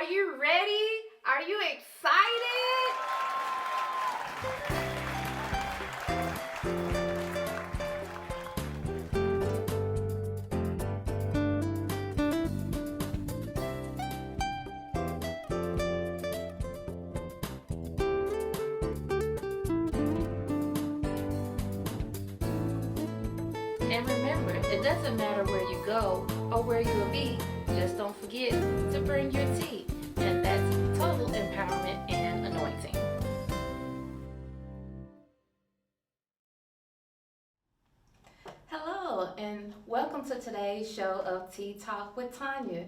Are you ready? Are you excited? And remember, it doesn't matter where you go or where you will be. Just don't forget to bring your tea. And that's total empowerment and anointing. Hello, and welcome to today's show of Tea Talk with Tanya.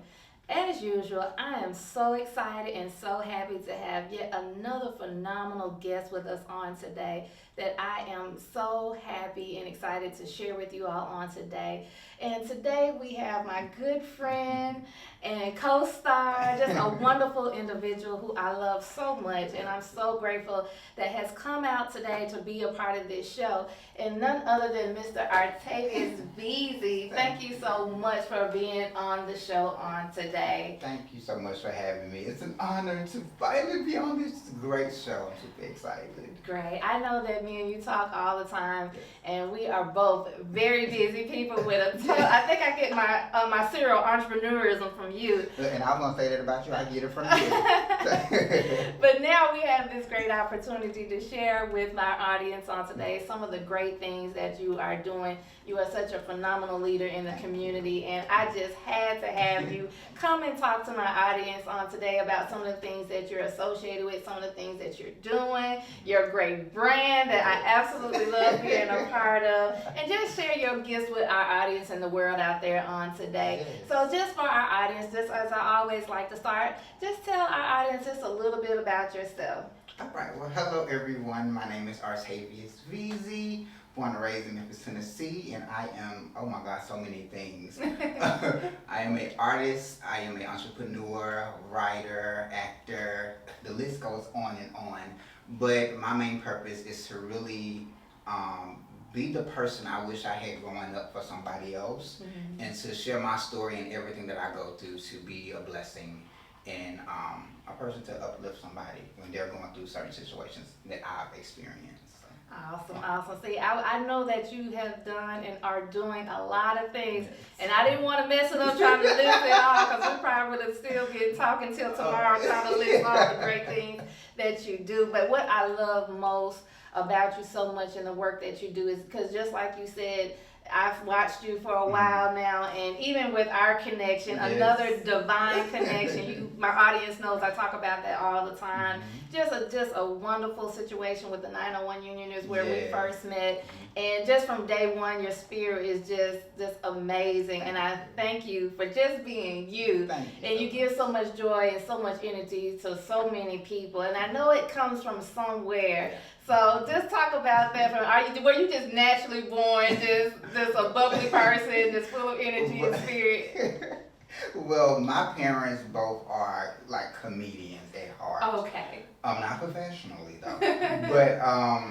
As usual, I am so excited and so happy to have yet another phenomenal guest with us on today that I am so happy and excited to share with you all on today. And today we have my good friend and co-star, just a wonderful individual who I love so much, and I'm so grateful that has come out today to be a part of this show, and none other than Mr. Artavius Veasey. Thank you so much for being on the show on today. Thank you so much for having me. It's an honor to finally be on this great show. I'm super excited. Great. I know that me and you talk all the time, and we are both very busy people with a ton. I think I get my serial entrepreneurism from you. And I was going to say that about you. I get it from you. But now we have this great opportunity to share with my audience on today some of the great things that you are doing. You are such a phenomenal leader in the community, and I just had to have you come and talk to my audience on today about some of the things that you're associated with, some of the things that you're doing, your great brand that I absolutely love being a part of, and just share your gifts with our audience and the world out there on today. Yes. So just for our audience, just as I always like to start, just tell our audience just a little bit about yourself. All right. Well, hello, everyone. My name is Artavius Veasey, born and raised in Memphis, Tennessee, and I am, oh my God, so many things. I am an artist, I am an entrepreneur, writer, actor, the list goes on and on. But my main purpose is to really be the person I wish I had growing up for somebody else, and to share my story and everything that I go through to be a blessing and a person to uplift somebody when they're going through certain situations that I've experienced. Awesome. See, I know that you have done and are doing a lot of things, and I didn't want to mess it up trying to list it all, because we probably would have still been talking till tomorrow trying to list all the great things that you do. But what I love most about you so much in the work that you do is because, just like you said, I've watched you for a while now, and even with our connection, another divine connection. My audience knows I talk about that all the time. Just a wonderful situation with the 901 Union is where we first met, and just from day one, your spirit is just amazing, and I thank you for just being you. And you give so much joy and so much energy to so many people, and I know it comes from somewhere. So just talk about that. Were you just naturally born, just a bubbly person, just full of energy and spirit? Well, my parents both are like comedians at heart. Okay. Not professionally though. But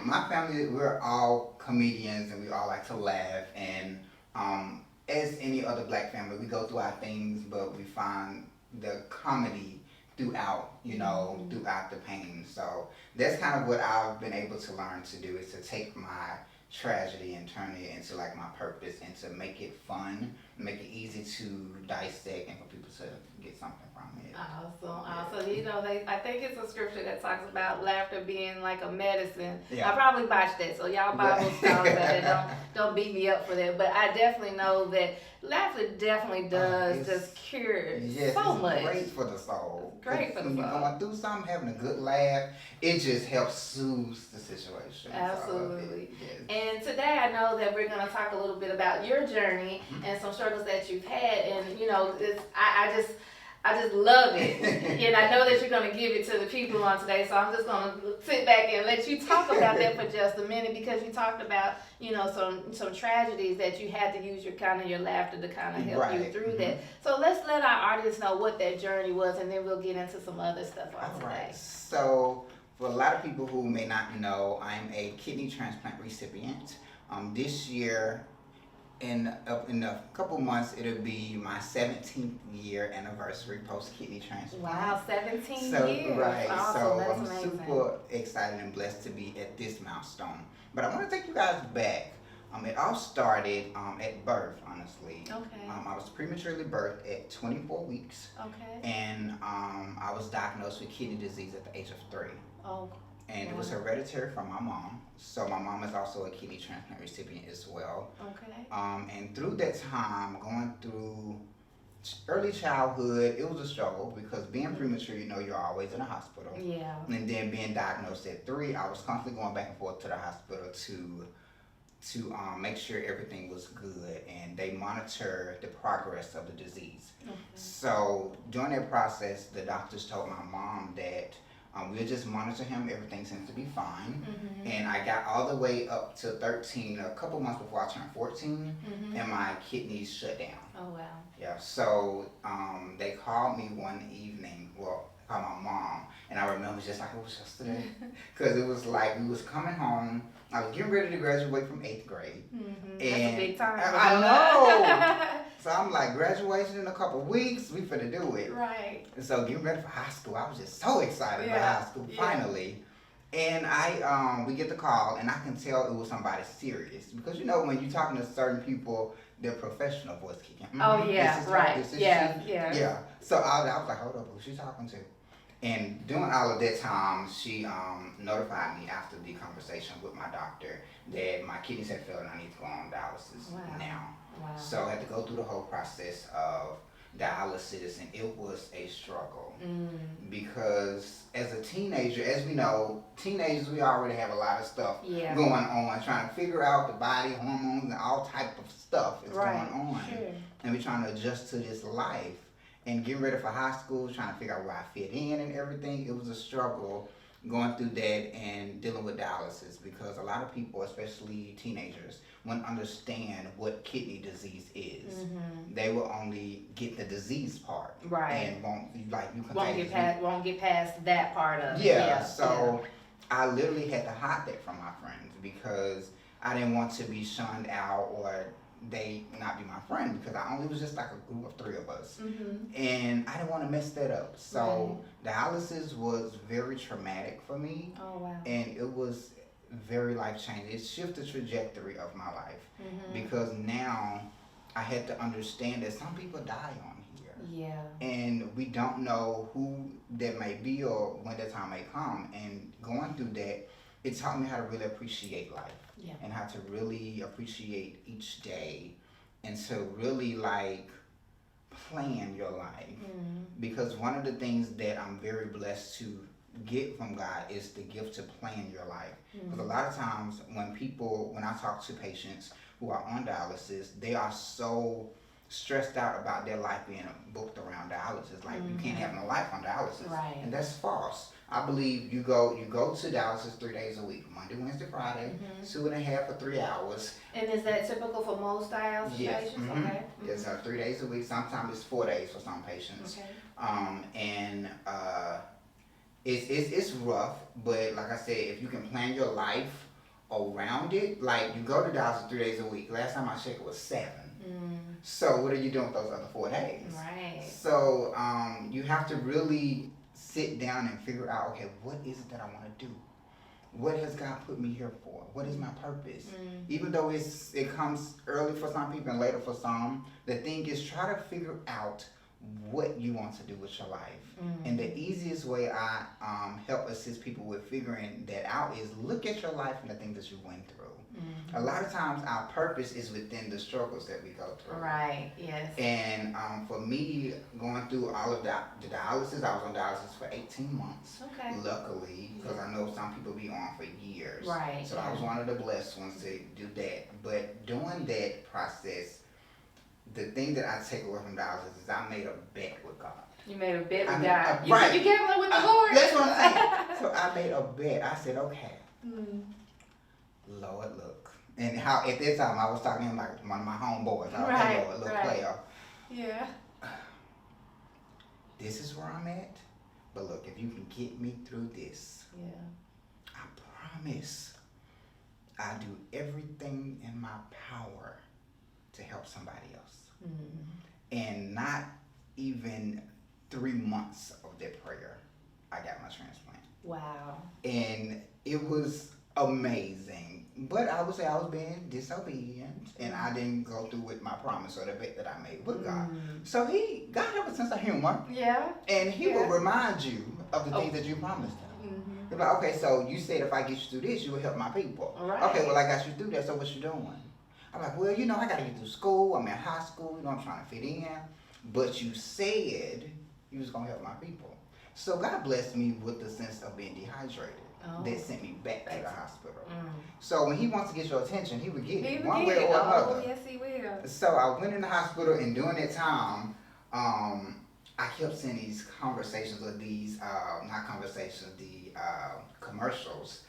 my family, we're all comedians and we all like to laugh. And as any other black family, we go through our things, but we find the comedy throughout the pain. So that's kind of what I've been able to learn to do, is to take my tragedy and turn it into like my purpose, and to make it fun, make it easy to dissect, and for people to get something from it. Awesome. You know, I think it's a scripture that talks about laughter being like a medicine. Yeah. I probably botched that, so y'all Bible scholars out there, don't beat me up for that. But I definitely know that laughter definitely does just cure so much. Great for the soul. Great for the soul. When you're going through something, having a good laugh, it just helps soothe the situation. Absolutely. And today I know that we're going to talk a little bit about your journey and some struggles that you've had, and you know, I just love it. And I know that you're going to give it to the people on today, so I'm just going to sit back and let you talk about that for just a minute, because you talked about, you know, some tragedies that you had to use your laughter to kind of help you through that. So let's let our audience know what that journey was, and then we'll get into some other stuff on today. Right. So for a lot of people who may not know, I'm a kidney transplant recipient. This year, in a couple months, it'll be my 17th year anniversary post kidney transplant. Wow, 17 So, years. right. Awesome. So That's I'm amazing. super excited and blessed to be at this milestone. But I want to take you guys back. It all started at birth, honestly. Okay. I was prematurely birthed at 24 weeks, Okay. and I was diagnosed with kidney disease at the age of 3. Oh. And it was hereditary from my mom. So my mom is also a kidney transplant recipient as well. Okay. And through that time, going through early childhood, it was a struggle because being premature, you're always in a hospital. Yeah. And then being diagnosed at 3, I was constantly going back and forth to the hospital to make sure everything was good, and they monitor the progress of the disease. Okay. So during that process, the doctors told my mom that we'll just monitor him, everything seems to be fine. Mm-hmm. And I got all the way up to 13, a couple months before I turned 14, and my kidneys shut down. Oh, wow. Yeah, so they called me one evening, called my mom, and I remember just like it was yesterday, because it was like we was coming home. I was getting ready to graduate from 8th grade. Mm-hmm. And That's a big time. I know. So I'm like, graduation in a couple weeks, we finna do it. Right. And so getting ready for high school, I was just so excited about high school, finally. And we get the call, and I can tell it was somebody serious. Because when you're talking to certain people, their professional voice kicking. Oh, yeah, this is right. This is Yeah. Yeah. So I was like, hold up, who's she talking to? And during all of that time, she notified me after the conversation with my doctor that my kidneys had failed and I need to go on dialysis now. Wow. So I had to go through the whole process of dialysis, and it was a struggle because as a teenager, as we know, teenagers, we already have a lot of stuff going on, trying to figure out the body hormones and all type of stuff is going on. Sure. And we're trying to adjust to this life. And getting ready for high school, trying to figure out where I fit in and everything, it was a struggle going through that and dealing with dialysis because a lot of people, especially teenagers, won't understand what kidney disease is. Mm-hmm. They will only get the disease part, and won't get past that part of it. Yeah. So I literally had to hide that from my friends because I didn't want to be shunned out or they not be my friend because it was just like a group of 3 of us. Mm-hmm. And I didn't want to mess that up. So dialysis was very traumatic for me. Oh, wow. And it was very life-changing. It shifted the trajectory of my life because now I had to understand that some people die on here. Yeah. And we don't know who that may be or when that time may come. And going through that, it taught me how to really appreciate life. Yeah. And how to really appreciate each day and to really plan your life. Because one of the things that I'm very blessed to get from God is the gift to plan your life. Because a lot of times when I talk to patients who are on dialysis, they are so stressed out about their life being booked around dialysis. Like you can't have no life on dialysis. Right. And that's false. I believe you go to dialysis 3 days a week, Monday, Wednesday, Friday, 2.5 or 3 hours. And is that typical for most dialysis patients? Mm-hmm. Okay. Yes, 3 days a week. Sometimes it's 4 days for some patients. Okay. It's rough, but like I said, if you can plan your life around it, like you go to dialysis 3 days a week. Last time I checked, it was 7. So what are you doing with those other 4 days? Right. So you have to really sit down and figure out, okay, what is it that I want to do? What has God put me here for? What is my purpose? Even though it comes early for some people and later for some, the thing is try to figure out what you want to do with your life. And the easiest way I help assist people with figuring that out is look at your life and the things that you went through. A lot of times our purpose is within the struggles that we go through. Right, yes. And for me, going through all of the dialysis, I was on dialysis for 18 months. Okay. Luckily, because I know some people be on for years. Right. So I was one of the blessed ones to do that. But during that process, the thing that I take away from dialysis is I made a bet with God. You made a bet with God. Right. You gambling with the Lord. That's what I'm saying. So I made a bet. I said, okay. Lord, look. And how at that time I was talking to him like one of my homeboys. I was like, Lord, look, player. Yeah. This is where I'm at. But look, if you can get me through this, I promise I do everything in my power to help somebody else. Mm-hmm. And not even 3 months of that prayer, I got my transplant. Wow. And it was amazing. But I would say I was being disobedient, and I didn't go through with my promise or the bet that I made with God. So God have a sense of humor. Yeah. And he will remind you of the things that you promised him. Mm-hmm. He'll be like, okay, so you said if I get you through this, you will help my people. Right. Okay, well, I got you through that, so what you doing? I'm like, well, I got to get through school. I'm in high school. I'm trying to fit in. But you said you was going to help my people. So God blessed me with the sense of being dehydrated. That sent me back to the hospital. So when he wants to get your attention, he would get it one way or another. Oh, yes, he will. So I went in the hospital, and during that time, I kept seeing these conversations, or these, not conversations, the commercials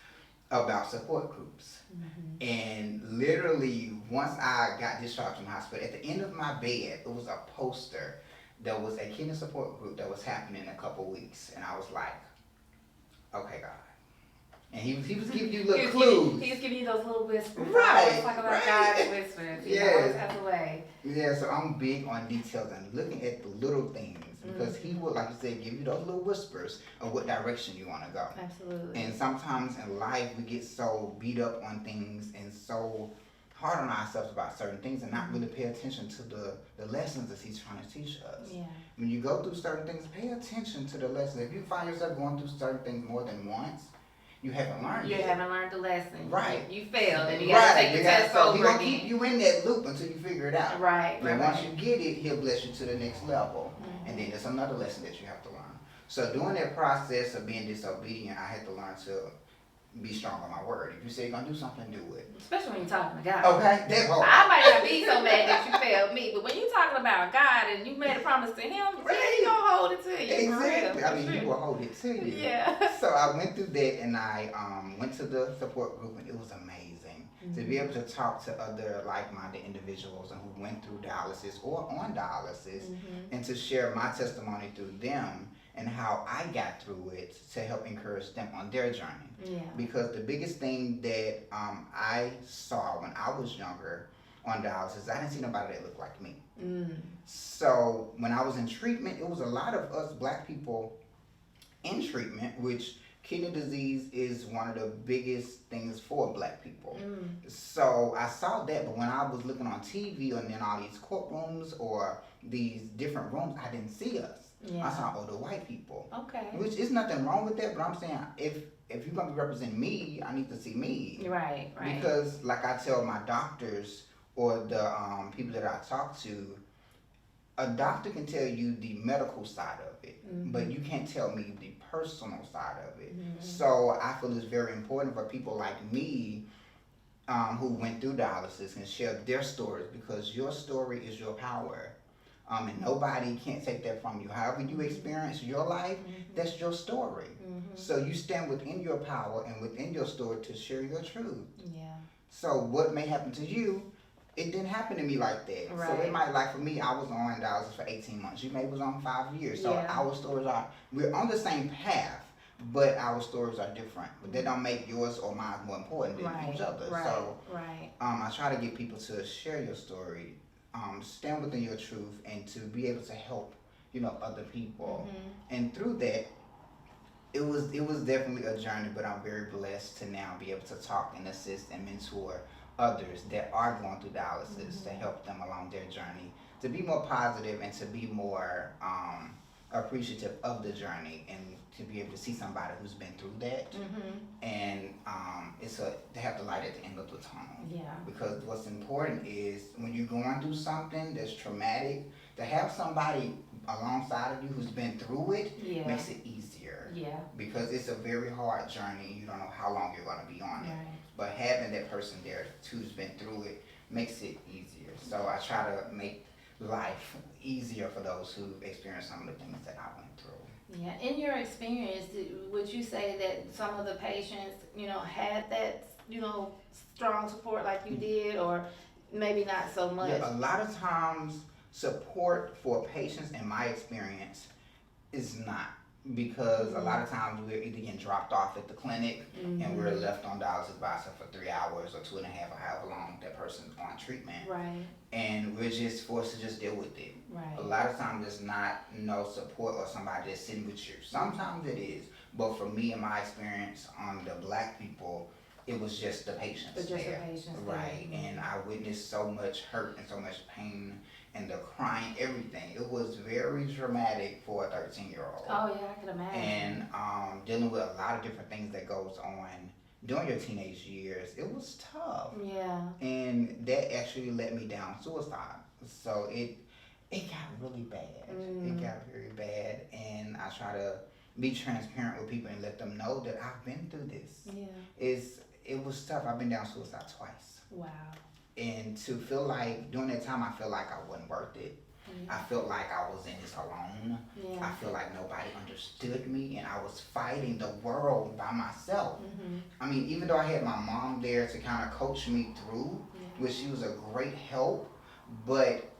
about support groups. Mm-hmm. And literally, once I got discharged from the hospital, at the end of my bed, it was a poster. There was a kidney support group that was happening in a couple weeks, and I was like, okay, God. And he was giving you little clues. He was giving you those little whispers. Right. Talk about God and whispers. He always has a way. Yeah, so I'm big on details and looking at the little things, because he will, like you said, give you those little whispers of what direction you want to go. Absolutely. And sometimes in life we get so beat up on things and so hard on ourselves about certain things, and not really pay attention to the lessons that he's trying to teach us. Yeah. When you go through certain things, pay attention to the lessons. If you find yourself going through certain things more than once, you haven't learned it. You haven't learned the lesson. Right. You failed, and you got to take the test over He's going to again. keep you in that loop until you figure it out. Right. And once you get it, he'll bless you to the next level. And then there's another lesson that you have to learn. So during that process of being disobedient, I had to learn to be strong on my word. If you say you're going to do something, do it. Especially when you're talking to God. Okay? That part. I might not be so mad that you failed me, but when you're talking about God and you made a promise to him, He's going to hold it to you. Exactly. I mean, he will hold it to you. Yeah. So I went through that, and I went to the support group, and it was amazing to be able to talk to other like-minded individuals and who went through dialysis or on dialysis, and to share my testimony through them and how I got through it to help encourage them on their journey. Yeah. Because the biggest thing that I saw when I was younger on dialysis, I didn't see nobody that looked like me. So when I was in treatment, it was a lot of us black people in treatment, which kidney disease is one of the biggest things for black people. So I saw that, but when I was looking on TV and then all these courtrooms or these different rooms, I didn't see us. Yeah. I saw older white people. Okay. Which is nothing wrong with that, but I'm saying if you're going to represent me, I need to see me. Right. Because like I tell my doctors or the people that I talk to, a doctor can tell you the medical side of it, but you can't tell me the personal side of it. So I feel it's very important for people like me who went through dialysis and share their stories, because your story is your power. And nobody can't take that from you. However you experience your life, that's your story. So you stand within your power and within your story to share your truth. Yeah. So what may happen to you, it didn't happen to me like that. Right. So it might, like for me, I was on dialysis for 18 months. You maybe was on 5 years. So our stories we're on the same path, but our stories are different. But that don't make yours or mine more important than each other. So I try to get people to share your story, stand within your truth, and to be able to help, other people. And through that, it was definitely a journey, but I'm very blessed to now be able to talk and assist and mentor others that are going through dialysis to help them along their journey, to be more positive and to be more appreciative of the journey, and to be able to see somebody who's been through that, and to have the light at the end of the tunnel. Yeah. Because what's important is when you're going through something that's traumatic, to have somebody alongside of you who's been through it makes it easier. Yeah. Because it's a very hard journey. You don't know how long you're going to be on it. But having that person there who's been through it makes it easier. So I try to make life easier for those who experience some of the things that I went through. Yeah. In your experience, would you say that some of the patients, had that, strong support like you did, or maybe not so much? Yeah, a lot of times support for patients, in my experience, is not because a lot of times we're either getting dropped off at the clinic and we're left on dialysis by ourselves for 3 hours or 2.5 or however long that person's on treatment. Right. And we're just forced to just deal with it. Right. A lot of times it's not no support or somebody that's sitting with you. Sometimes it is. But for me, in my experience on the Black people, it was just the patients But just there. the patients right. there. And I witnessed so much hurt and so much pain and the crying, everything. It was very traumatic for a 13-year-old. Oh yeah, I can imagine. And dealing with a lot of different things that goes on during your teenage years, it was tough. Yeah. And that actually led me down suicide. So it got really bad. It got very bad, and I try to be transparent with people and let them know that I've been through this. Yeah. It was tough. I've been down suicide twice. Wow. And to feel like during that time, I felt like I wasn't worth it. I felt like I was in this alone. Yeah. I feel like nobody understood me, and I was fighting the world by myself. I mean, even though I had my mom there to kind of coach me through, which she was a great help, but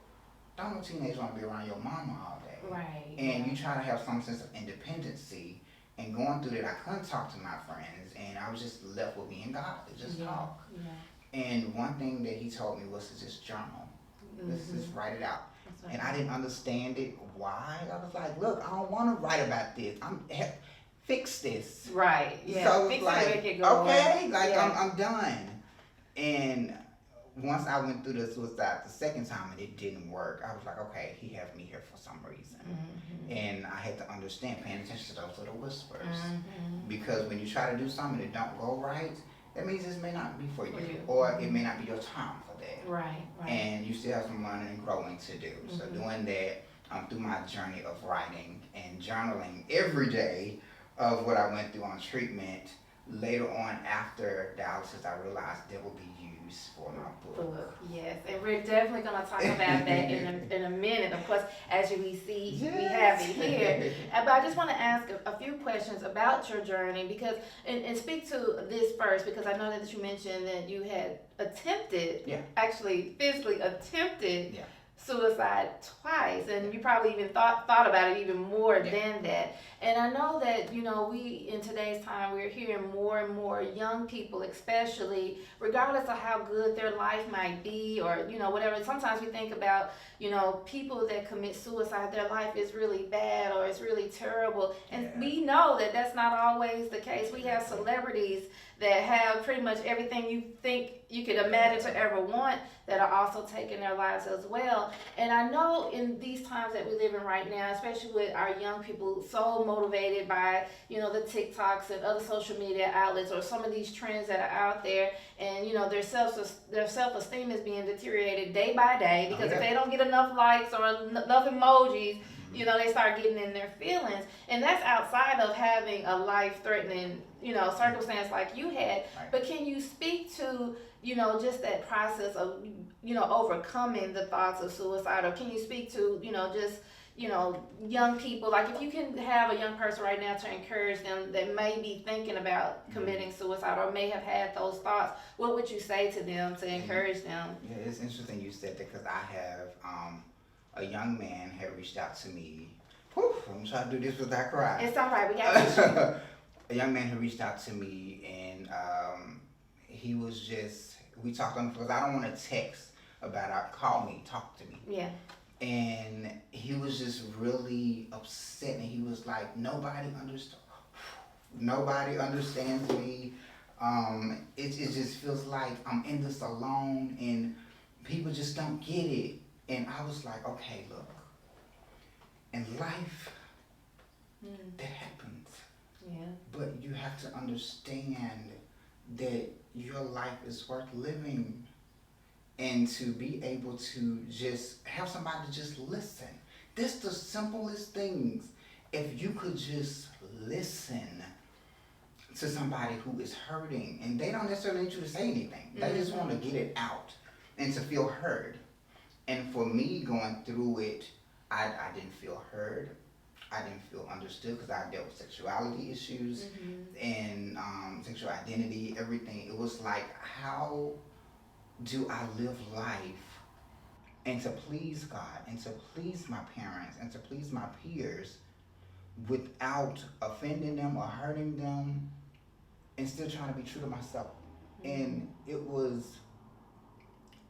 don't no teenager want to be around your mama all day. Right. And you try to have some sense of independency, and going through that, I couldn't talk to my friends, and I was just left with me and God to just talk. Yeah. And one thing that he told me was to just journal. Let's just write it out. And I didn't understand it. Why? I was like, look, I don't want to write about this. Fix this. Right. Yeah. So Fix like, it, make it go okay, away. like I'm done. And once I went through the suicide the second time and it didn't work, I was like, okay, he has me here for some reason. And I had to understand, paying attention to those little whispers. Because when you try to do something that don't go right, that means this may not be for you, or it may not be your time for that. Right. And you still have some learning and growing to do. So doing that through my journey of writing and journaling every day of what I went through on treatment, later on after dialysis, I realized that will be used for my book. Yes, and we're definitely going to talk about that in a minute. Of course, as we see, we have it here. But I just want to ask a few questions about your journey, because and speak to this first, because I know that you mentioned that you had attempted, actually physically attempted suicide twice, and you probably even thought about it even more than that. And I know that, we in today's time, we're hearing more and more young people, especially, regardless of how good their life might be, or whatever. Sometimes we think about people that commit suicide, their life is really bad or it's really terrible, and we know that that's not always the case. We have celebrities that have pretty much everything you think you could imagine to ever want, that are also taking their lives as well. And I know in these times that we live in right now, especially with our young people so motivated by, the TikToks and other social media outlets, or some of these trends that are out there, and their self-esteem is being deteriorated day by day, because if they don't get enough likes or enough emojis, they start getting in their feelings. And that's outside of having a life-threatening, circumstance like you had. But can you speak to, just that process of, overcoming the thoughts of suicide? Or can you speak to, just, young people? Like, if you can have a young person right now to encourage them that may be thinking about committing suicide or may have had those thoughts, what would you say to them to encourage them? Yeah, it's interesting you said that, because I have a young man had reached out to me. I'm trying to do this without crying. It's all right, we got you. A young man who reached out to me, and he was just, we talked on, because I don't want to text about it. Call me, talk to me. Yeah. And he was just really upset, and he was like, nobody understands me. It just feels like I'm in this alone, and people just don't get it. And I was like, okay, look, in life, that happens. Yeah. But you have to understand that your life is worth living, and to be able to just have somebody just listen. This the simplest things. If you could just listen to somebody who is hurting, and they don't necessarily need you to say anything. They just want to get it out and to feel heard. And for me, going through it, I didn't feel heard. I didn't feel understood, because I dealt with sexuality issues and sexual identity, everything. It was like, how do I live life and to please God and to please my parents and to please my peers without offending them or hurting them, and still trying to be true to myself. And it was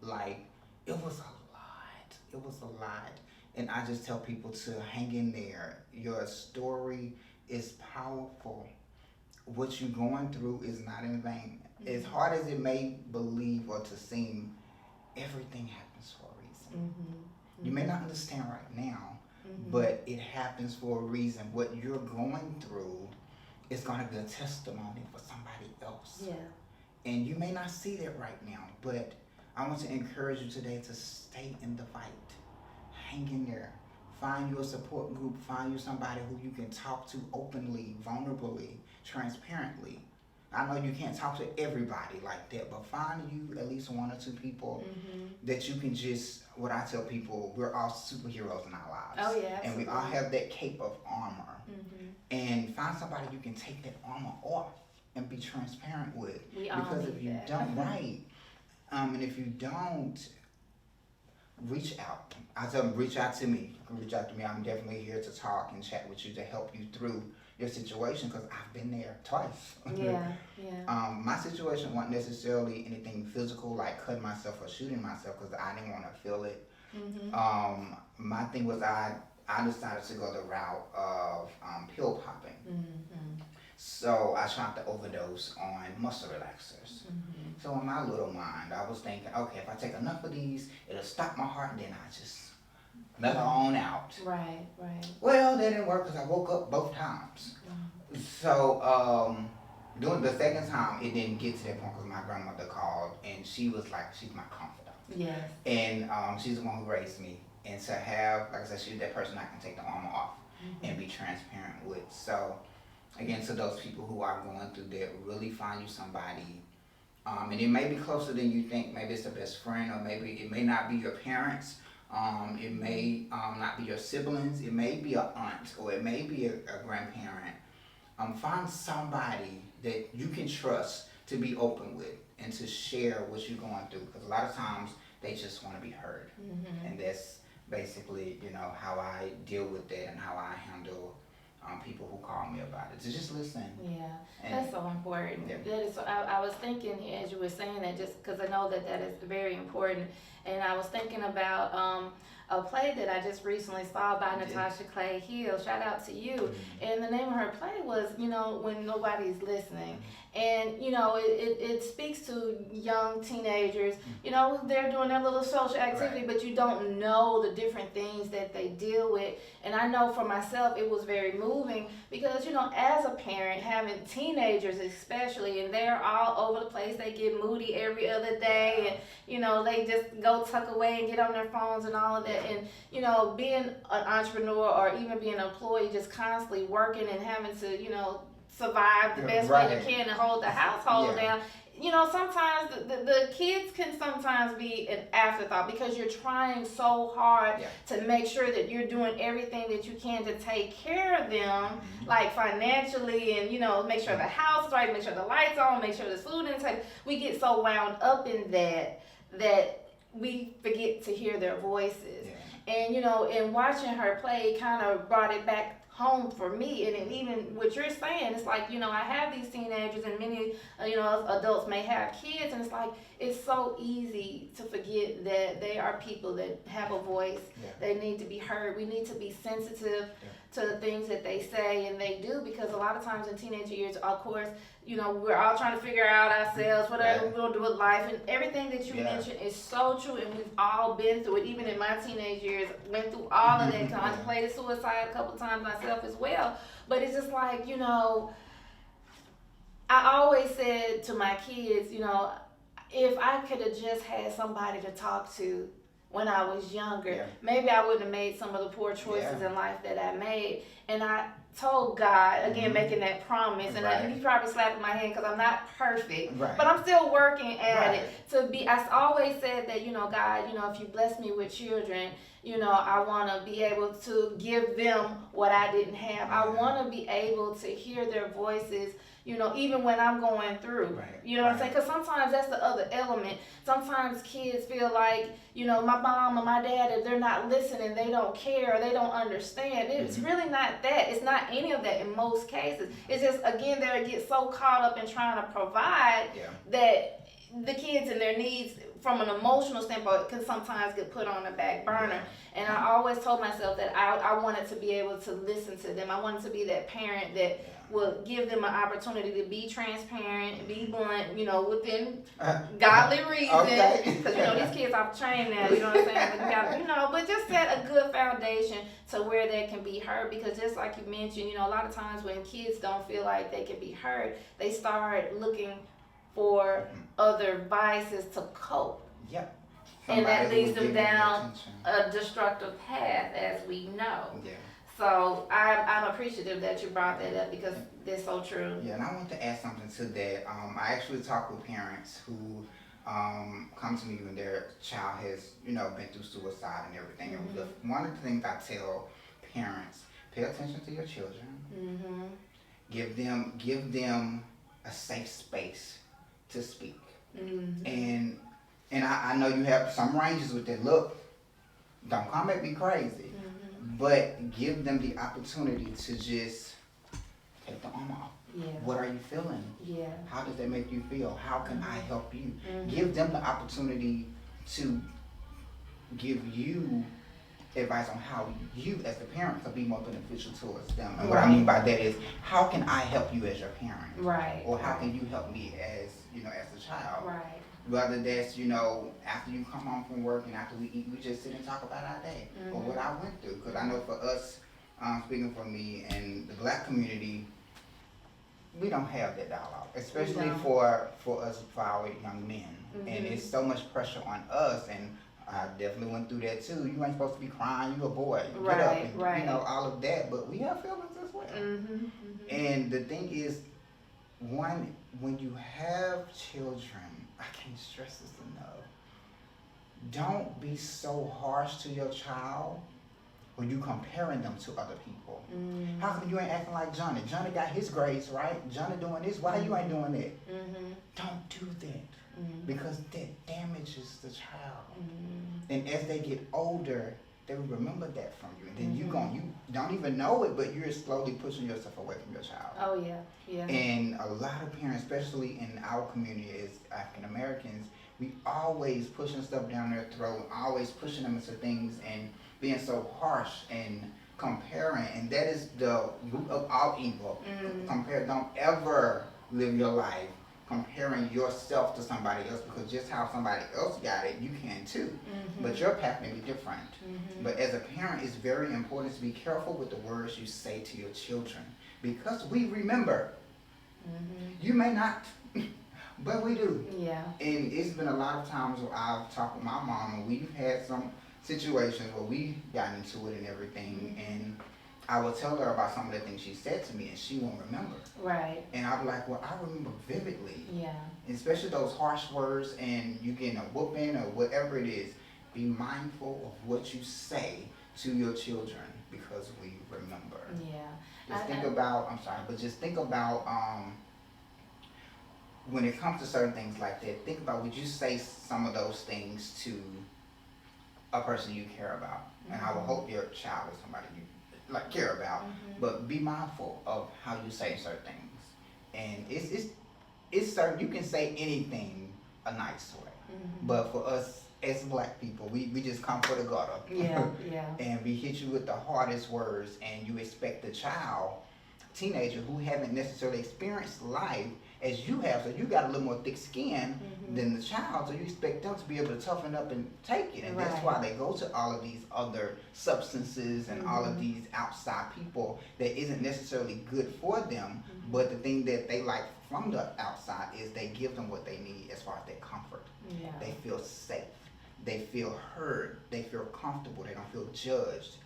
like, it was a lot. It was a lot. And I just tell people to hang in there. Your story is powerful. What you're going through is not in vain. As hard as it may believe or to seem, everything happens for a reason. You may not understand right now, but it happens for a reason. What you're going through is going to be a testimony for somebody else. Yeah. And you may not see that right now, but I want to encourage you today to stay in the fight. Hang in there. Find you a support group. Find you somebody who you can talk to openly, vulnerably, transparently. I know you can't talk to everybody like that, but find you at least one or two people that you can just, what I tell people, we're all superheroes in our lives. Oh, yeah, and we all have that cape of armor. And find somebody you can take that armor off and be transparent with. We all because need if you that. don't, right. And if you don't, reach out. I tell them, reach out to me. You can reach out to me. I'm definitely here to talk and chat with you to help you through your situation, because I've been there twice. Yeah. My situation wasn't necessarily anything physical, like cutting myself or shooting myself, because I didn't want to feel it. My thing was I decided to go the route of pill popping. So I tried to overdose on muscle relaxers. So in my little mind, I was thinking, okay, if I take enough of these, it'll stop my heart, and then I just mellow on out. Right. Well, that didn't work because I woke up both times. So doing the second time, it didn't get to that point because my grandmother called, and she was like, she's my confidant. Yes. And she's the one who raised me. And to have, like I said, she's that person I can take the armor off and be transparent with. So again, to those people who are going through that, really find you somebody. And it may be closer than you think. Maybe it's a best friend, or maybe it may not be your parents. It may not be your siblings. It may be an aunt, or it may be a grandparent. Find somebody that you can trust to be open with and to share what you're going through. Because a lot of times they just want to be heard. And that's basically, how I deal with that and how I handle people who call me about it. To just listen. Yeah, And that's so important. Yeah. That is, I was thinking as you were saying that, just because I know that is very important. And I was thinking about a play that I just recently saw by Natasha Clay Hill. Shout out to you. And the name of her play was, When Nobody's Listening. And, it speaks to young teenagers. They're doing their little social activity, but you don't know the different things that they deal with. And I know for myself, it was very moving because, as a parent, having teenagers especially, and they're all over the place. They get moody every other day, and, they just go tuck away and get on their phones and all of that. And, being an entrepreneur or even being an employee, just constantly working and having to, survive the best way you can and hold the household down. Sometimes the kids can sometimes be an afterthought because you're trying so hard to make sure that you're doing everything that you can to take care of them, like financially, and make sure the house is right, make sure the lights on, make sure the food inside. We get so wound up in that we forget to hear their voices. And in watching her play, kind of brought it back home for me. And even what you're saying, it's like, I have these teenagers, and many adults may have kids, and it's like it's so easy to forget that they are people that have a voice. They need to be heard. We need to be sensitive to the things that they say and they do, because a lot of times in teenager years, of course, we're all trying to figure out ourselves, whatever we're going to do with life, and everything that you mentioned is so true, and we've all been through it. Even in my teenage years, went through all of that. Contemplated suicide a couple times myself as well. But it's just like, I always said to my kids, if I could have just had somebody to talk to when I was younger, maybe I wouldn't have made some of the poor choices in life that I made. And I told God, again, making that promise, and he's probably slapping my hand because I'm not perfect, but I'm still working at it. I always said that, God, if you bless me with children, I want to be able to give them what I didn't have. I want to be able to hear their voices, even when I'm going through. You know what I'm saying? Because sometimes that's the other element. Sometimes kids feel like, my mom or my dad, if they're not listening, they don't care, or they don't understand. It's really not that. It's not not any of that in most cases. It's just, again, they get so caught up in trying to provide that the kids and their needs from an emotional standpoint can sometimes get put on the back burner. And I always told myself that I wanted to be able to listen to them. I wanted to be that parent that will give them an opportunity to be transparent, be blunt, you know, within godly reason. Because, you know, these kids are trained now, you know what I'm saying? But, you got, you know, but just set a good foundation to where they can be heard. Because just like you mentioned, you know, a lot of times when kids don't feel like they can be heard, they start looking for other vices to cope. Yep. And that leads them down a destructive path, as we know. Yeah. So I'm appreciative that you brought that up because that's so true. Yeah, and I want to add something to that. I actually talk with parents who come to me when their child has, you know, been through suicide and everything. And one of the things I tell parents, pay attention to your children. Give them a safe space to speak. And I know you have some ranges with that. Look, don't come at me crazy, but give them the opportunity to just take the arm off. What are you feeling? How does that make you feel? How can I help you? Give them the opportunity to give you advice on how you as the parent can be more beneficial towards them. And what I mean by that is, how can I help you as your parent? Or how can you help me as, you know, as a child? Whether that's, you know, after you come home from work and after we eat, we just sit and talk about our day or what I went through. Because I know for us, speaking for me and the Black community, we don't have that dialogue, especially for us, for our young men. And it's so much pressure on us, and I definitely went through that too. You ain't supposed to be crying, you a boy. Get up and, you know, all of that. But we have feelings as well. And the thing is, one, when you have children, I can't stress this enough. Don't be so harsh to your child when you comparing them to other people. How come you ain't acting like Johnny? Johnny got his grades right. Johnny doing this. Why you ain't doing that? Don't do that because that damages the child. And as they get older, they will remember that from you. And then you don't even know it, but you're slowly pushing yourself away from your child. And a lot of parents, especially in our community as African Americans, we always pushing stuff down their throat, always pushing them into things and being so harsh and comparing. And that is the root of all evil. Don't ever live your life comparing yourself to somebody else, because just how somebody else got it, you can too. But your path may be different. But as a parent, it's very important to be careful with the words you say to your children, because we remember. You may not, but we do. And it's been a lot of times where I've talked with my mom, and we've had some situations where we got into it and everything, and I will tell her about some of the things she said to me, and she won't remember. And I'll be like, well, I remember vividly. And especially those harsh words, and you getting a whooping or whatever it is. Be mindful of what you say to your children, because we remember. Just think about, just think about when it comes to certain things like that, think about, would you say some of those things to a person you care about? And I will hope your child is somebody you care about, but be mindful of how you say certain things. And it's certain, you can say anything a nice way, but for us as Black people, we just come for the gutter. And we hit you with the hardest words, and you expect the child, teenager, who haven't necessarily experienced life as you have, so you got a little more thick skin than the child, so you expect them to be able to toughen up and take it. And that's why they go to all of these other substances and all of these outside people that isn't necessarily good for them, but the thing that they like from the outside is they give them what they need as far as their comfort. They feel safe, they feel heard, they feel comfortable, they don't feel judged.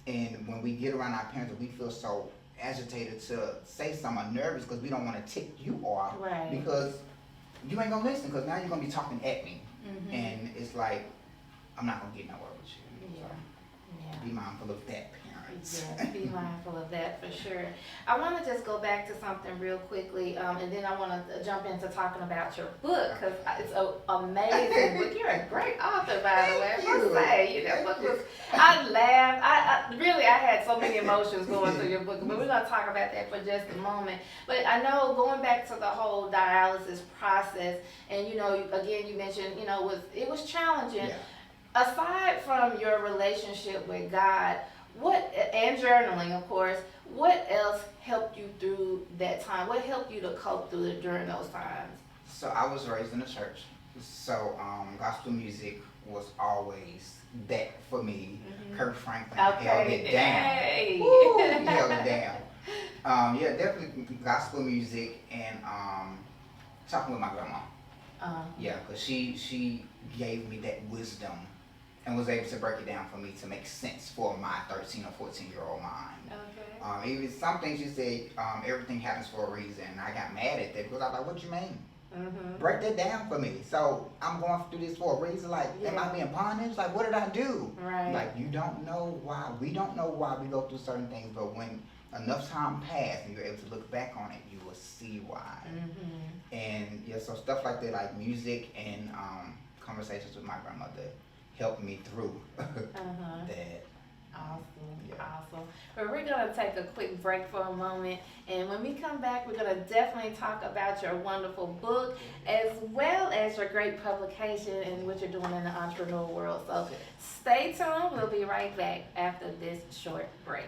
And when we get around our parents, we feel so agitated to say something, nervous because we don't want to tick you off, because you ain't gonna listen, because now you're gonna be talking at me, and it's like, I'm not gonna get nowhere with you. So be mindful of that, parent. difference. Yeah, be mindful of that for sure. I want to just go back to something real quickly, and then I want to jump into talking about your book, because it's an amazing book. You're a great author, by the way. I must say, that book was, I laughed. I really, I had so many emotions going through your book, but we're going to talk about that for just a moment. But I know, going back to the whole dialysis process, and again, you mentioned, it was challenging. Yeah. Aside from your relationship with God, and journaling, of course, what else helped you through that time? What helped you to cope through it during those times? So I was raised in the church. So gospel music was always that for me. Mm-hmm. Kirk Franklin held it down. Hey. Woo, he held it down. Yeah, definitely gospel music, and talking with my grandma. Yeah, because she gave me that wisdom and was able to break it down for me to make sense for my 13 or 14-year-old mind. Okay. Even some things you said, everything happens for a reason. I got mad at that because I was like, what you mean? Mm-hmm. Break that down for me. So I'm going through this for a reason. Like, am I being punished? Like, what did I do? Right. Like, you don't know why. We don't know why we go through certain things, but when enough time passed and you're able to look back on it, you will see why. Mm-hmm. And yeah, so stuff like that, like music and conversations with my grandmother, helped me through that. Awesome, Yeah. awesome. But we're going to take a quick break for a moment, and when we come back, we're going to definitely talk about your wonderful book, as well as your great publication and what you're doing in the entrepreneur world. So stay tuned. We'll be right back after this short break.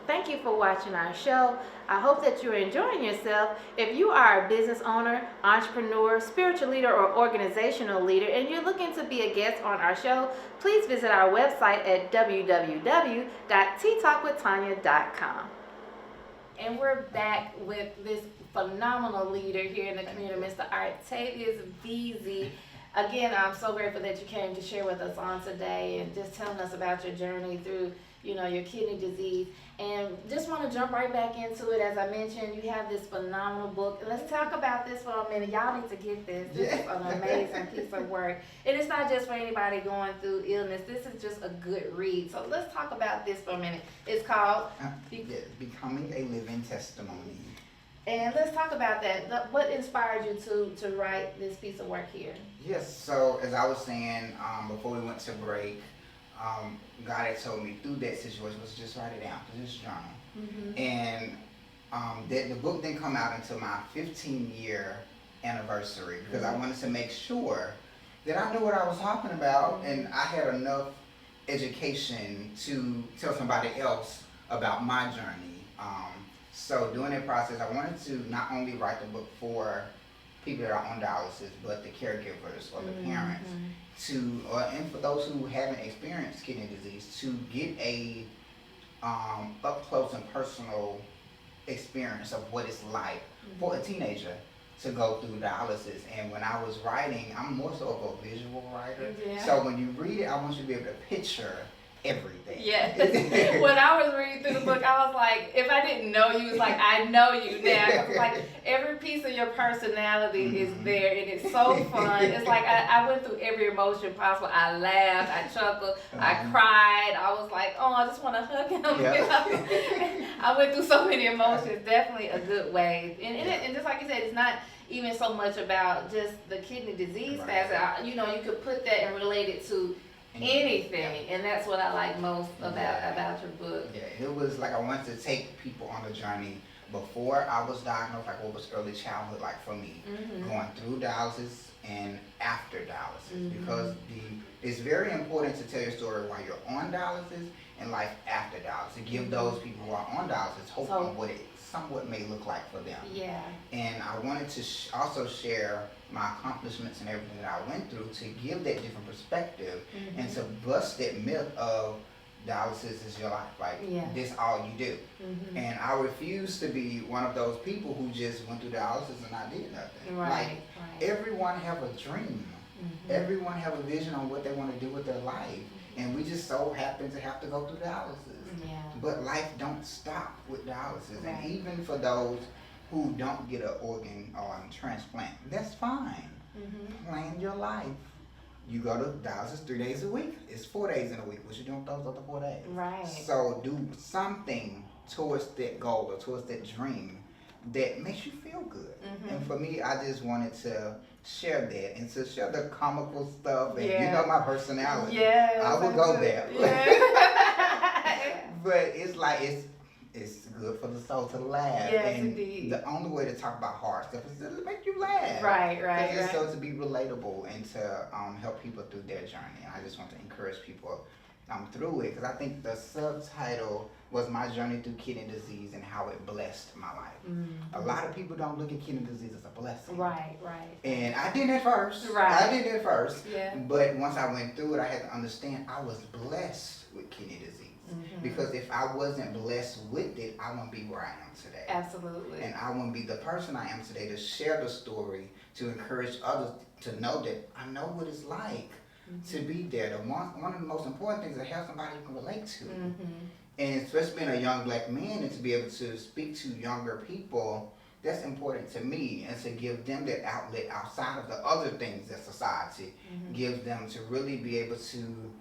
Thank you for watching our show. I hope that you're enjoying yourself. If you are a business owner, entrepreneur, spiritual leader, or organizational leader, and you're looking to be a guest on our show, please visit our website at www.ttalkwithtanya.com. And we're back with this phenomenal leader here in the community, Mr. Artavius Veasey. Again, I'm so grateful that you came to share with us on today and just telling us about your journey through, your kidney disease. And just want to jump right back into it. As I mentioned, you have this phenomenal book. And let's talk about this for a minute. Y'all need to get this. This is an amazing piece of work. And it's not just for anybody going through illness. This is just a good read. So let's talk about this for a minute. It's called Becoming a Living Testimony. And let's talk about that. What inspired you to write this piece of work here? Yes, so as I was saying before we went to break, God had told me through that situation was just write it down, just journal. Mm-hmm. And the book didn't come out until my 15-year anniversary, because I wanted to make sure that I knew what I was talking about, and I had enough education to tell somebody else about my journey. So during that process, I wanted to not only write the book for people that are on dialysis, but the caregivers or the parents, and for those who haven't experienced kidney disease, to get a up close and personal experience of what it's like for a teenager to go through dialysis. And when I was writing, I'm more so of a visual writer. Yeah. So when you read it, I want you to be able to picture everything. Yes. When I was reading through the book, I was like, if I didn't know you, it's like, I know you now. It's like every piece of your personality is there, and it's so fun. It's like I went through every emotion possible. I laughed, I chuckled, I cried. I was like, oh, I just want to hug him. I went through so many emotions. Definitely a good way. And just like you said, it's not even so much about just the kidney disease facet. You could put that and relate it to anything, and that's what I like most about your book. Yeah, it was like I wanted to take people on the journey before I was diagnosed, like what was early childhood like for me, going through dialysis and after dialysis, because it's very important to tell your story while you're on dialysis and life after dialysis, to give those people who are on dialysis hope on what it somewhat may look like for them. Yeah. And I wanted to also share my accomplishments and everything that I went through to give that different perspective and to bust that myth of dialysis is your life, like this all you do. And I refuse to be one of those people who just went through dialysis and I did nothing. Like everyone have a dream. Everyone have a vision on what they want to do with their life, and we just so happen to have to go through dialysis. But life don't stop with dialysis, and even for those who don't get an organ or a transplant, that's fine. Plan your life. You go to dialysis 3 days a week. It's 4 days in a week. What you doing those other 4 days? Right. So do something towards that goal or towards that dream that makes you feel good. And for me, I just wanted to share that and to share the comical stuff and you know my personality. Yeah, I would go there. Yeah. But it's like it's good for the soul to laugh. Yes, and indeed. the only way to talk about hard stuff is to make you laugh. Right. It's so to be relatable and to help people through their journey. And I just want to encourage people through it, because I think the subtitle was my journey through kidney disease and how it blessed my life. A lot of people don't look at kidney disease as a blessing. Right. And I did at first. Right. I did at first. Yeah. But once I went through it, I had to understand I was blessed with kidney disease. Because if I wasn't blessed with it, I wouldn't be where I am today. Absolutely. And I wouldn't be the person I am today to share the story, to encourage others to know that I know what it's like to be there. One of the most important things is to have somebody you can relate to. And especially being a young black man and to be able to speak to younger people, that's important to me, and to give them that outlet outside of the other things that society gives them, to really be able to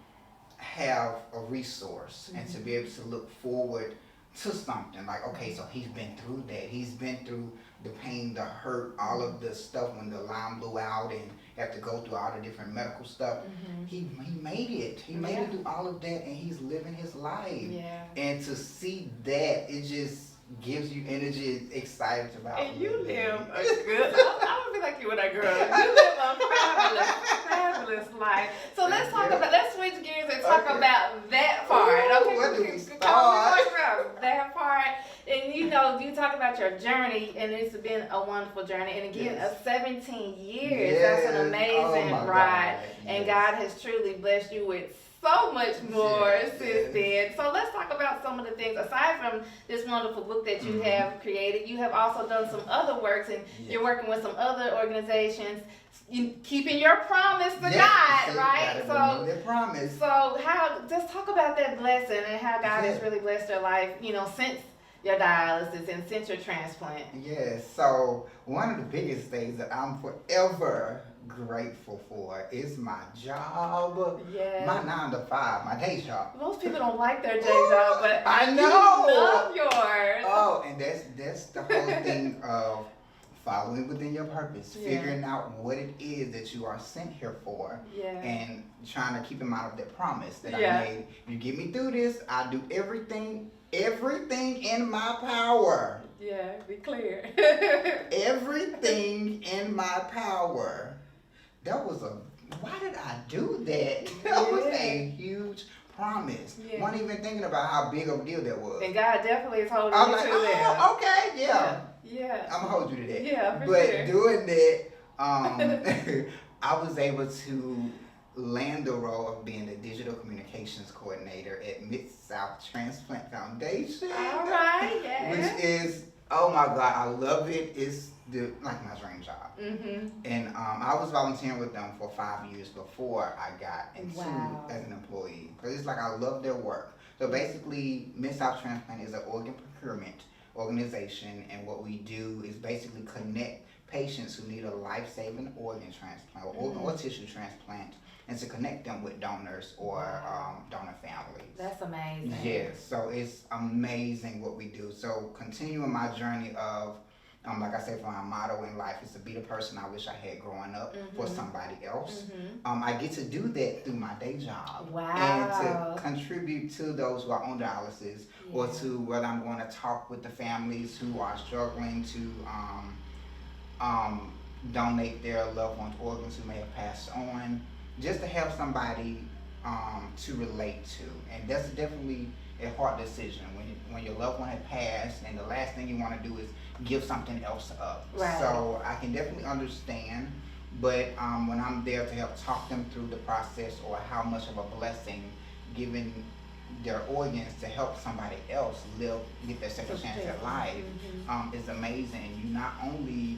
have a resource and to be able to look forward to something. Like, okay, so he's been through that. He's been through the pain, the hurt, all of the stuff when the line blew out and have to go through all the different medical stuff. He made it. He made it through all of that, and he's living his life. Yeah. And to see that, it just gives you energy, excited about And you living. live a good, I would be like you when I grow up. You live a fabulous life. So let's switch gears and talk about that part. Ooh, where do we start? That part. And you talk about your journey, and it's been a wonderful journey. And again, 17 years. That's an amazing ride. And God has truly blessed you with so much more since then. So let's talk about some of the things. Aside from this wonderful book that you have created, you have also done some other works, and you're working with some other organizations, keeping your promise to God, right? So that promise. So just talk about that blessing and how God has really blessed your life, since your dialysis and since your transplant. Yes. So one of the biggest things that I'm forever grateful for is my job. Yeah. My 9 to 5, my day job. Most people don't like their day job, but I know. You love yours. Oh, and that's the whole thing of following within your purpose, figuring out what it is that you are sent here for, and trying to keep in mind of that promise that I made. You get me through this, I do everything in my power. Yeah, be clear. Everything in my power. Why did I do that? That was a huge promise. Wasn't even thinking about how big of a deal that was. And God definitely is holding I'm you like, to that. Okay, yeah. I'm gonna hold you to that. Yeah, for but sure. doing that, I was able to land the role of being the digital communications coordinator at Mid-South Transplant Foundation. All right, Which is, oh my God, I love it. It's my dream job. And I was volunteering with them for 5 years before I got into as an employee. Because it's like I love their work. So basically, Mid-South Transplant is an organ procurement organization, and what we do is basically connect patients who need a life-saving organ transplant or organ or tissue transplant, and to connect them with donors or donor families. That's amazing. Yes, so it's amazing what we do. So continuing my journey of, like I said, for my motto in life is to be the person I wish I had growing up for somebody else. I get to do that through my day job. Wow. And to contribute to those who are on dialysis, or to whether I'm going to talk with the families who are struggling to donate their loved ones' organs who may have passed on, just to have somebody to relate to. And that's definitely a hard decision when your loved one had passed and the last thing you want to do is give something else up. Right. So I can definitely understand, but when I'm there to help talk them through the process, or how much of a blessing giving their organs to help somebody else get their second chance at life is amazing. And you not only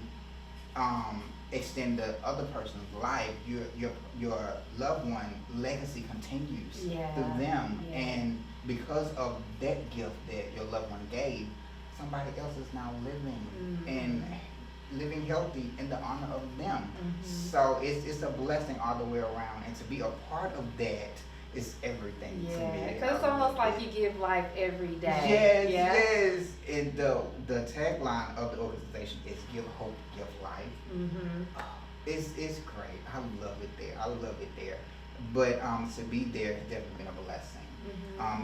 extend the other person's life, your loved one legacy continues through them, and because of that gift that your loved one gave, somebody else is now living, and living healthy in the honor of them. So it's a blessing all the way around, and to be a part of that is everything to me. Because it's almost like you give life every day. Yes, yeah? yes. And the tagline of the organization is "Give Hope, Give Life." Oh, it's great. I love it there. I love it there. But to be there has definitely been a blessing.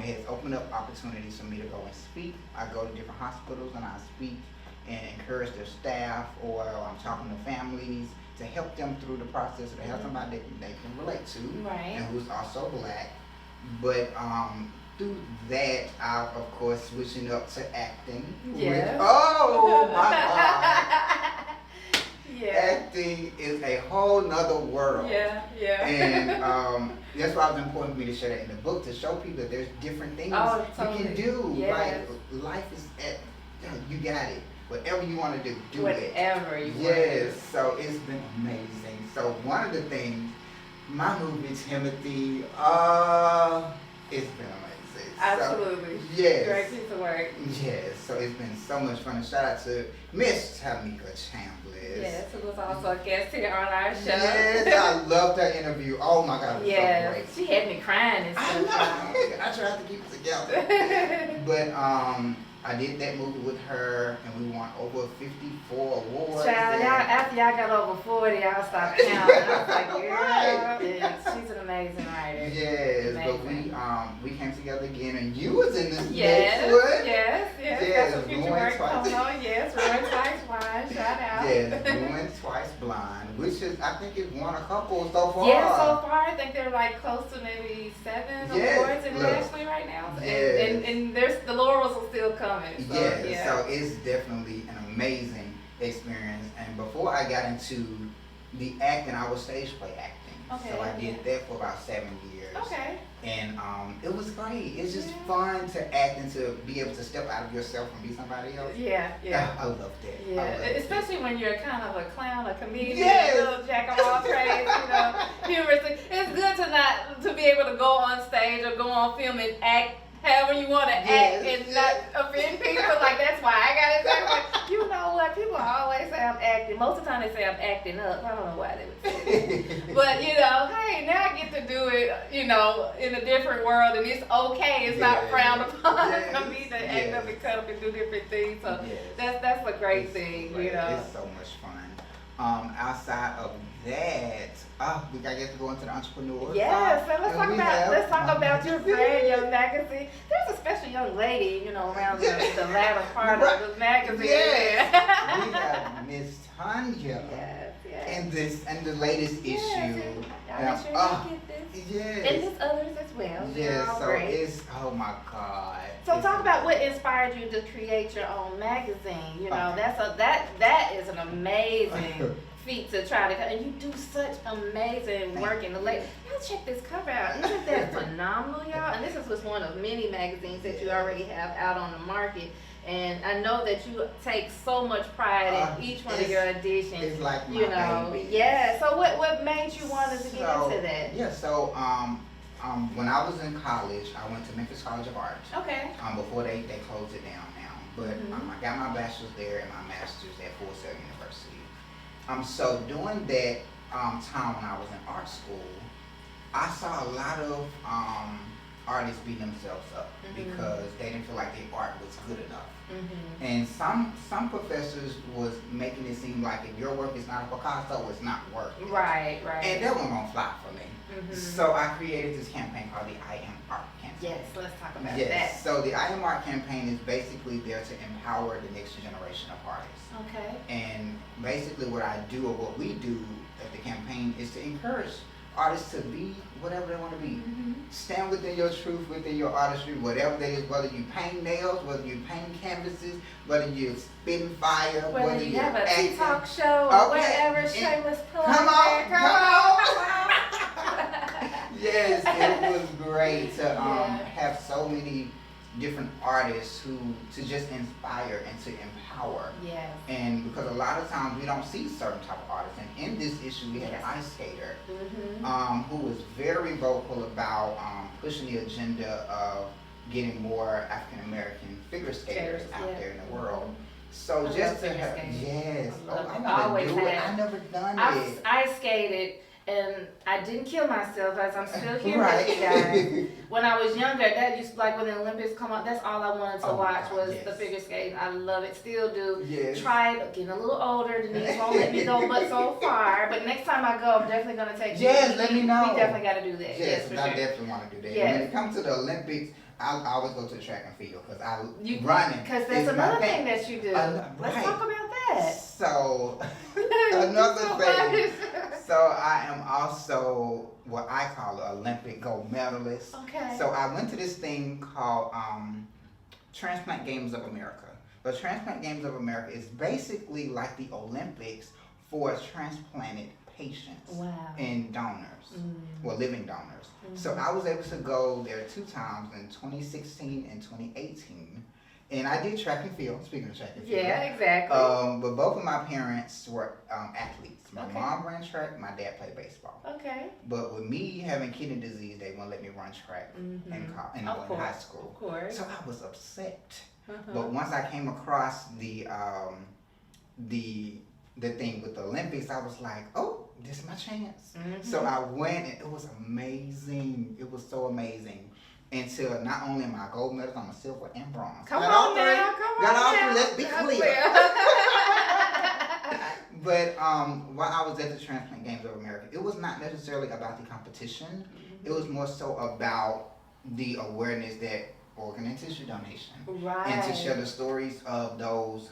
It has opened up opportunities for me to go and speak. I go to different hospitals and I speak and encourage their staff, or I'm talking to families to help them through the process, or to have somebody that they can relate to, and who's also Black. But through that, I'm of course switching up to acting. Yes. Oh my God! Acting is a whole nother world. And that's why it was important for me to share that in the book, to show people that there's different things you can do. Like life is you got it. Whatever you want to do, whatever it. you want. Yes, so it's been amazing. So one of the things, my movie Timothy, it's been amazing. Absolutely. So, yes. Great piece of work. Yes, so it's been so much fun. And shout out to Miss Tamika Chambliss. Yes, who was also a guest here on our show. Yes, I loved that interview. Oh my God, it was so great. She had me crying and stuff. I tried to keep it together. But I did that movie with her, and we won over 54 awards. Child, after y'all got over 40, y'all stopped counting. I was like, girl, she's an amazing writer. Yes, amazing. But we came together again, and you was in this next one. Yes. That's some future work coming on. Yes, Ruined Twice Blind. Shout out. Yes, Ruined Twice Blind, which is, I think it's won a couple so far. Yeah, so far, I think they're like close to maybe 7 awards internationally right now. Yes. And there's the laurels will still come. So, so it's definitely an amazing experience. And before I got into the acting, I was stage play acting. So I did that for about 7 years. And it was great. It's just fun to act and to be able to step out of yourself and be somebody else. I love that. Especially when you're kind of a clown, a comedian, a little jack of all trades, humorous. It's good to be able to go on stage or go on film and act however you want to act and not offend people. Like, that's why I got it. Like, you know what? People always say I'm acting. Most of the time they say I'm acting up. I don't know why they would say that. But, hey, now I get to do it, in a different world, and it's okay. It's not frowned upon for me to act up and cut up and do different things. So that's a great thing, It's so much fun. Outside of that, we gotta get to go into the entrepreneur. Yes, so let's talk about your brand, your magazine. There's a special young lady, around the latter part of the magazine. Yes. We have Miss Tanya. Yes. And the latest issue. Y'all make sure you get this. Yes. And there's others as well. Yes, so great. it's, oh my God. So talk about what inspired you to create your own magazine. That is an amazing feat to try to, and you do such amazing work in the late. Y'all check this cover out. Isn't that phenomenal, y'all? And this is just one of many magazines that you already have out on the market. And I know that you take so much pride in each one of your editions. It's like my baby. Yeah. So what made you want to get into that? Yeah. So when I was in college, I went to Memphis College of Art. Okay. Before they closed it down now, but I got my bachelor's there and my master's at Full Sail University. So during that time when I was in art school, I saw a lot of artists beating themselves up because they didn't feel like their art was good enough. And some professors was making it seem like if your work is not a Picasso, it's not work. Right. And that wasn't gonna fly for me. So I created this campaign called the I Am Art Campaign. Yes, let's talk about that. So the I Am Art Campaign is basically there to empower the next generation of artists. Okay. And basically what I do, or what we do at the campaign, is to encourage artists to be whatever they want to be. Stand within your truth, within your artistry, whatever that is, whether you paint nails, whether you paint canvases, whether you're spitting fire, whether you you're have a acting. TikTok show or whatever, shameless plug. Come on. Yes, it was great to have so many different artists to just inspire and to empower. Yes. And because a lot of times we don't see certain type of artists. And in this issue we had an ice skater who was very vocal about pushing the agenda of getting more African American figure skaters out there in the world. So I just love to figure have, skating. yes. I love Oh, it. I'm I gonna always do it. have. I never done it. I skated and I didn't kill myself as I'm still here Right. with you guys. When I was younger, that used like when the Olympics come up, that's all I wanted to Oh my watch God, was yes. the figure skating. I love it, still do. Yes. Tried getting a little older, the knees won't let me go but so far. But next time I go, I'm definitely gonna take you. Yes, let me know. We definitely gotta do that. Yes, for I sure. definitely want to do that. Yes. When it comes to the Olympics, I always go to the track and field because You- running. Because that's is another my thing that you do. Let's right. talk about that. So another thing. So I am also what I call an Olympic gold medalist. Okay. So I went to this thing called Transplant Games of America. The Transplant Games of America is basically like the Olympics for transplanted patients Wow. and donors, well, living donors. So Mhm. I was able to go there 2 times in 2016 and 2018. And I did track and field, speaking of track and field. Yeah, exactly. But both of my parents were athletes. My Okay. mom ran track, my dad played baseball. Okay. But with me having kidney disease, they wouldn't let me run track in high school. Of course. So I was upset. Uh-huh. But once I came across the thing with the Olympics, I was like, oh, this is my chance. So I went and it was amazing. It was so amazing. Until not only am I a gold medalist, I'm a silver and bronze. Come Got on all three. now, come Got on all now. three. Let's be That's clear. clear. But while I was at the Transplant Games of America, it was not necessarily about the competition. It was more so about the awareness that organ and tissue donation. Right. And to share the stories of those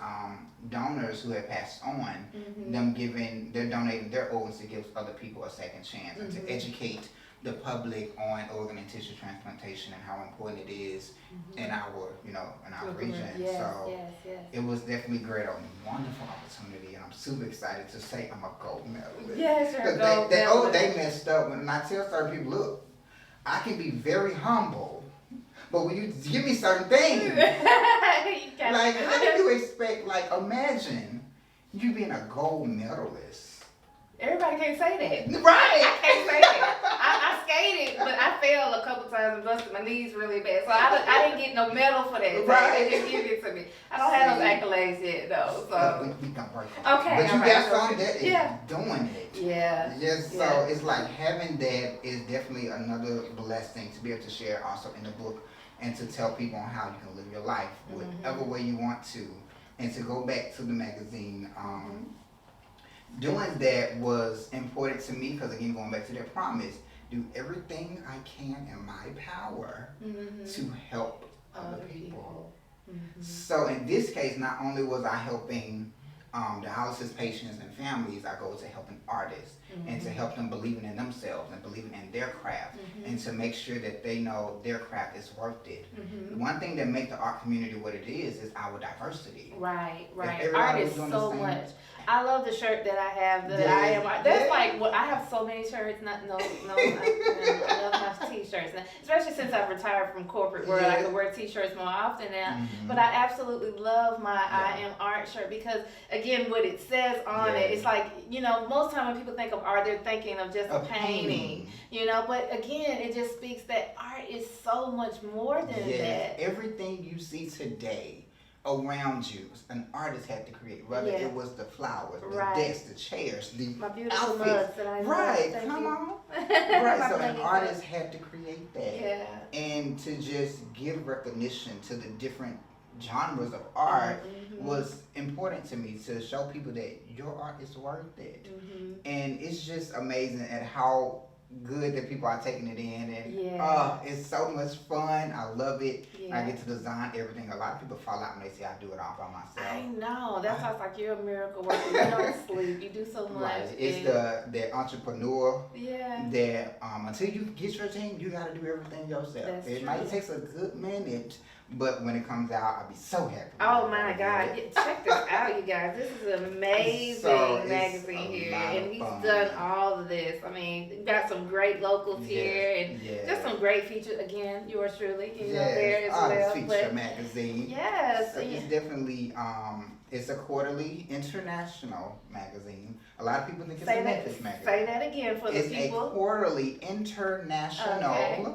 donors who have passed on, they're donating their organs to give other people a second chance and to educate the public on organ and tissue transplantation and how important it is in our, in our region. Yes, So yes. it was definitely great, a wonderful opportunity, and I'm super excited to say I'm a gold medalist. Yes, you're a 'Cause gold they medalist. messed up when I tell certain people, look, I can be very humble, but when you give me certain things, like how do you expect, like imagine you being a gold medalist. Everybody can't say that. Right. I can't say that. I skated, but I fell a couple times and busted my knees really bad. So I didn't get no medal for that. Right. They didn't give it to me. I don't have those accolades yet, though. So We can work on it. Okay, But you alright, got so- something that is doing it. yeah. Yes, so Yeah. it's like having that is definitely another blessing to be able to share also in the book and to tell people on how you can live your life whatever way you want to. And to go back to the magazine, doing that was important to me because again, going back to their promise, do everything I can in my power to help other people. So in this case, not only was I helping dialysis patients and families, I go to helping artists and to help them believing in themselves and believing in their craft and to make sure that they know their craft is worth it. One thing that makes the art community what it is our diversity. Right. everybody Art was is doing the so same- much. I love the shirt that I have. That Yes, I am. That's yes. like what I have so many shirts. I love my t-shirts now, especially since I've retired from corporate world. I Yes. can wear t-shirts more often now. But I absolutely love my I am art shirt because again, what it says on it, it's like most time when people think of art, they're thinking of just a painting. But again, it just speaks that art is so much more than that. Everything you see today around you, an artist had to create. Whether it was the flowers, the desks, the chairs, the My beautiful outfits. mugs that I love. Right, Thank come you. on. Right, My so an blanket artist mugs. had to create that. Yeah. And to just give recognition to the different genres of art was important to me, to show people that your art is worth it. And it's just amazing at how good that people are taking it in, and it's so much fun. I love it. I get to design everything. A lot of people fall out when they say I do it all by myself. I know. That's why it's like you're a miracle worker. You don't sleep. You do so much. Right. It's the entrepreneur Yeah. that until you get your team, you got to do everything yourself. That's It true. might take a good minute, but when it comes out, I'll be so happy. Oh my God! Check this out, you guys. This is an amazing So, it's magazine a here, lot of and he's fun. done all of this. I mean, we've got some great locals here, and just some great features. Again, yours truly, there as Artist well. Feature But magazine. yes, So it's definitely It's a quarterly international magazine. A lot of people think it's Say a that, Memphis magazine. say that again for the It's people. a quarterly international Okay.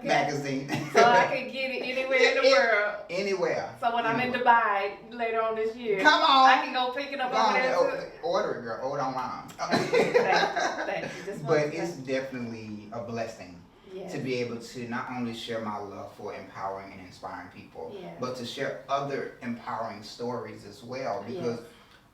magazine. So I can get it anywhere in the world. Anywhere. So when I'm in Dubai later on this year, Come on. I can go pick it up over there too. Order it, girl. Order online. Thank you. Just But wanted to it's say- definitely a blessing Yes. to be able to not only share my love for empowering and inspiring people, Yes. but to share other empowering stories as well. Because Yes.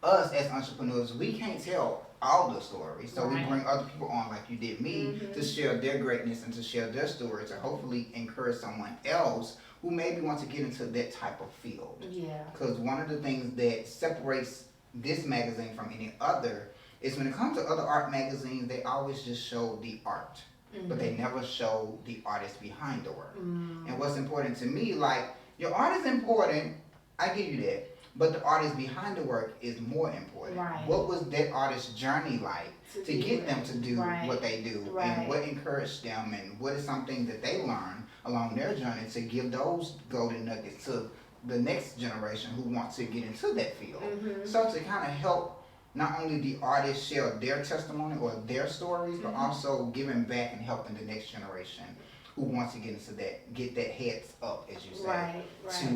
us as entrepreneurs, we can't tell all the stories. So we Right. bring other people on like you did me to share their greatness and to share their stories and hopefully encourage someone else who maybe wants to get into that type of field. Yeah. Because one of the things that separates this magazine from any other is when it comes to other art magazines, they always just show the art, but they never show the artist behind the work. And what's important to me, like, your art is important, I give you that, but the artist behind the work is more important. Right. What was that artist's journey like to do get it. them to do Right. what they do, Right. and what encouraged them, and what is something that they learned along their journey to give those golden nuggets to the next generation who wants to get into that field. So to kind of help not only the artists share their testimony or their stories, but also giving back and helping the next generation who wants to get into that, get that heads up, as you say, Right. to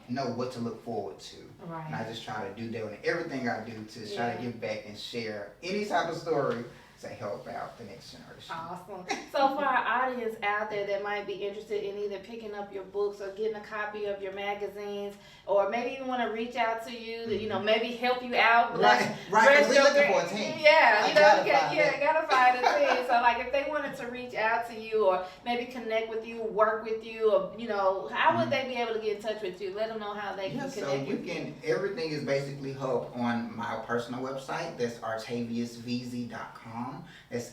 know what to look forward to. Right. And I just try to do that with everything I do to try Yeah. to give back and share any type of story to help out the next generation. Awesome. So for our audience out there that might be interested in either picking up your books or getting a copy of your magazines, or maybe even want to reach out to you to, you know, maybe help you out. Right, bless we're your looking gra- for a team. Yeah, I you know, gotta find that. gotta find a team. So like if they wanted to reach out to you or maybe connect with you, work with you, or, you know, how would they be able to get in touch with you? Let them know how they Yeah, can so connect you with you. can, everything is basically hub on my personal website. That's artaviusveasey.com. That's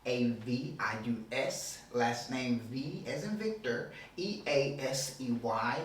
ARTAVIUS, last name V as in Victor, EASEY.com.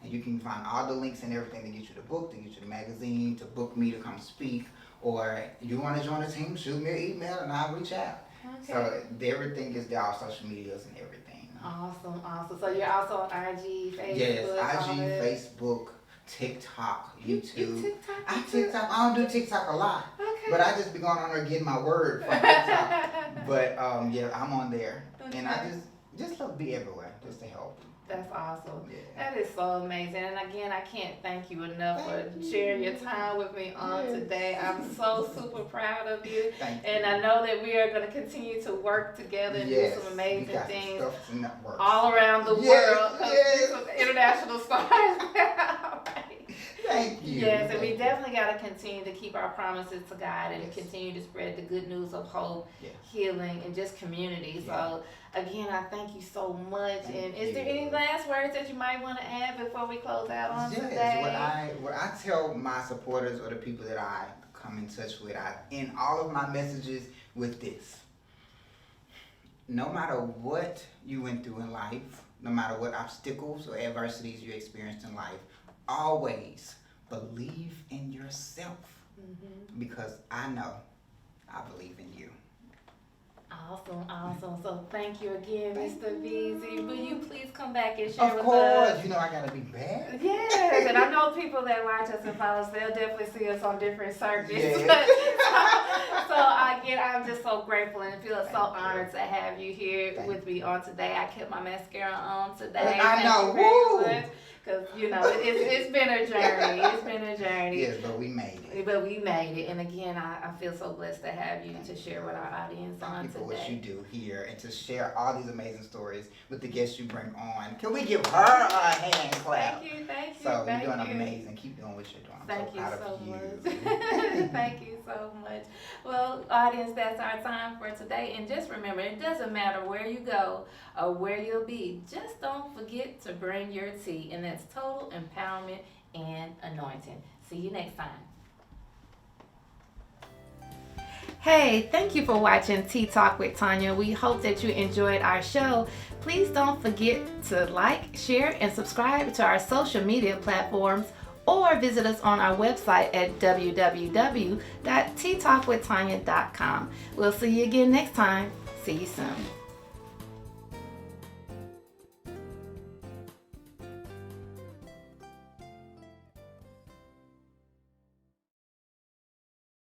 And you can find all the links and everything to get you the book, to get you the magazine, to book me to come speak, or you want to join the team, shoot me an email and I'll reach out. Okay. So everything is there, all social medias and everything. Awesome. So you're also on IG, Facebook, Yes, all IG, that? Facebook, TikTok, You YouTube. TikTok? I you too? TikTok. I don't do TikTok a lot, Okay. but I just be going on there getting my word from TikTok. But yeah, I'm on there, and I Okay. just love to be everywhere, just to help. That's awesome. Yeah. That is so amazing. And again, I can't thank you enough Thank for you. sharing your time with me on Yes. today. I'm so super proud of you. Thank you. And I know that we are going to continue to work together and Yes, do some we amazing got some things stuff to network. all around the Yes, world. 'Cause yes. we're some international stars. Right. Thank you. Yes, and we Thank you. definitely got to continue to keep our promises to God and Yes. continue to spread the good news of hope, Yeah. healing, and just community. Yeah. So, again, I thank you so much. Thank And is there you. any last words that you might want to add before we close out on Yes, today? what I tell my supporters or the people that I come in touch with, I end all of my messages with this. No matter what you went through in life, no matter what obstacles or adversities you experienced in life, always believe in yourself, because I know I believe in you. Awesome. So thank you again, Mr. Veasey. Will you please come back and share Of with course, us? you know I gotta be back. Yes, and I know people that watch us and follow us, they'll definitely see us on different circuits. Yeah. So again, I'm just so grateful and feel so honored to have you here Thank with me on today. I kept my mascara on today. I know, Thank you woo! very much. Because, you know, it's been a journey. It's been a journey. Yes, but we made it. But we made it. And again, I feel so blessed to have you to share with our audience on Thank you for what you today. do here and to share all these amazing stories with the guests you bring on. Can we give her a hand clap? Thank you. So thank you're doing you. amazing. Keep doing what you're doing. I'm Thank so you proud so of you. much. Thank you so much. Well, audience, that's our time for today. And just remember, it doesn't matter where you go or where you'll be. Just don't forget to bring your tea. And that's total empowerment and anointing. See you next time. Hey, thank you for watching Tea Talk with Tanya. We hope that you enjoyed our show. Please don't forget to like, share, and subscribe to our social media platforms, or visit us on our website at www.ttalkwithtanya.com. We'll see you again next time. See you soon.